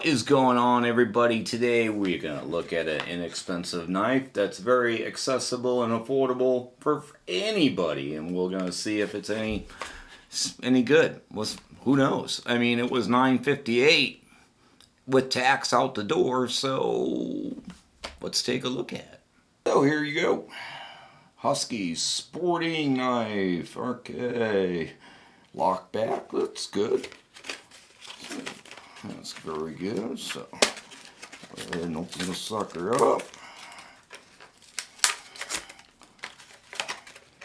What is going on, everybody? Today we're going to look at an inexpensive knife that's very accessible and affordable for anybody, and we're going to see if it's any good. Who knows? I mean, it was $9.58 with tax out the door, so let's take a look at it. So here you go. Husky sporting knife. Okay. Lock back. That's good. That's very good. So, go ahead and open the sucker up.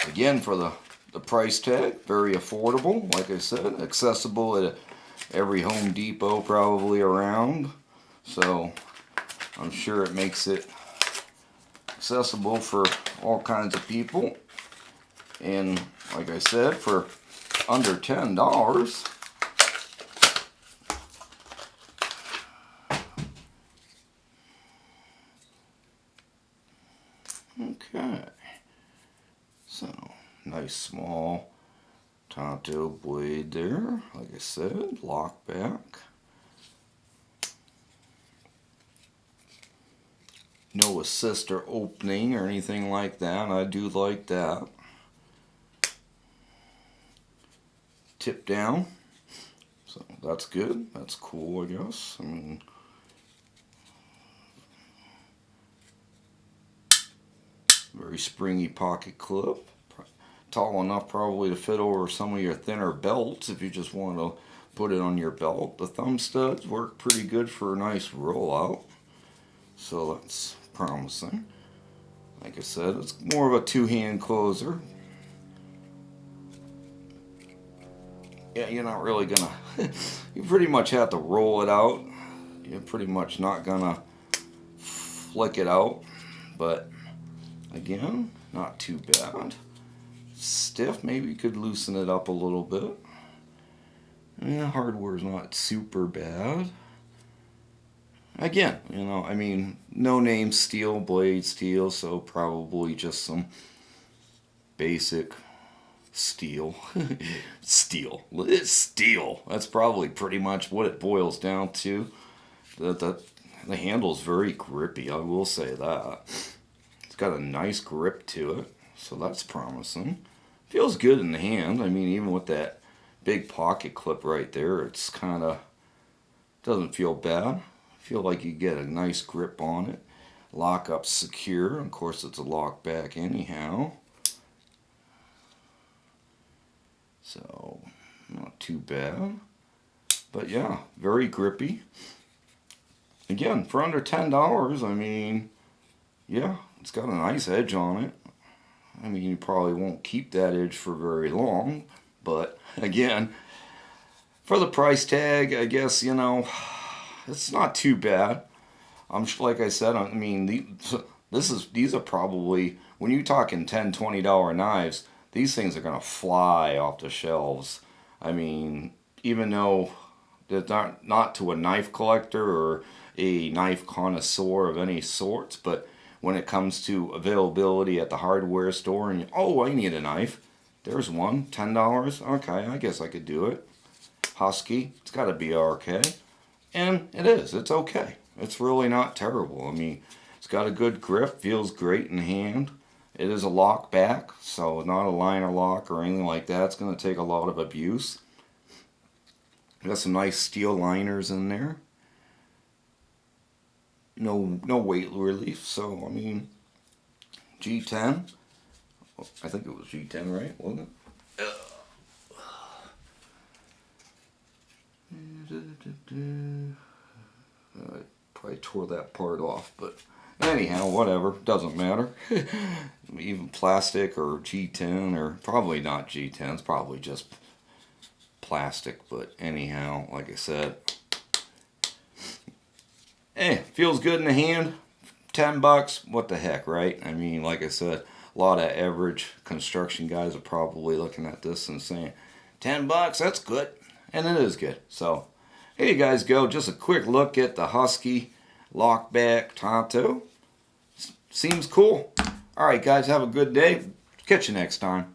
Again, for the price tag, very affordable. Like I said, accessible at every Home Depot probably around. So, I'm sure it makes it accessible for all kinds of people. And like I said, for under $10. Okay, so nice small Tanto blade there, like I said, lock back. No assist or opening or anything like that. I do like that. Tip down, so that's good. That's cool, I guess. I mean, very springy pocket clip. Tall enough probably to fit over some of your thinner belts if you just want to put it on your belt. The thumb studs work pretty good for a nice rollout. So that's promising. Like I said, it's more of a two-hand closer. Yeah, you're not really gonna, you pretty much have to roll it out. You're pretty much not gonna flick it out, but again, not too bad. Stiff, maybe you could loosen it up a little bit. Yeah, hardware's not super bad. Again, you know, I mean, no name steel, blade steel, so probably just some basic steel. Steel. It's steel. That's probably pretty much what it boils down to. The handle's very grippy, I will say that. It's got a nice grip to it, so that's promising. Feels good in the hand. I mean, even with that big pocket clip right there, it's kind of, doesn't feel bad. I feel like you get a nice grip on it. Lock up secure. Of course, it's a lock back anyhow. So, not too bad. But yeah, very grippy. Again, for under $10, I mean, yeah, it's got a nice edge on it. I mean, you probably won't keep that edge for very long, but again, for the price tag, I guess, you know, it's not too bad. Like I said, I mean, these are probably, when you're talking $10, $20 knives, these things are gonna fly off the shelves. I mean, even though they're not to a knife collector or a knife connoisseur of any sorts, but when it comes to availability at the hardware store and, oh, I need a knife, there's one, $10, okay, I guess I could do it. Husky, it's got to be okay. And it is, it's okay. It's really not terrible. I mean, it's got a good grip, feels great in hand. It is a lock back, so not a liner lock or anything like that. It's going to take a lot of abuse. Got some nice steel liners in there. No weight relief, so I mean, G10. I think it was G10, right? Wasn't it? I probably tore that part off, but anyhow, whatever, doesn't matter. Even plastic or G10, or probably not G10, it's probably just plastic, but anyhow, like I said, feels good in the hand. $10, what the heck, right? I mean, like I said, a lot of average construction guys are probably looking at this and saying, $10, that's good. And it is good. So, here you guys go. Just a quick look at the Husky Lockback Tanto. Seems cool. Alright guys, have a good day. Catch you next time.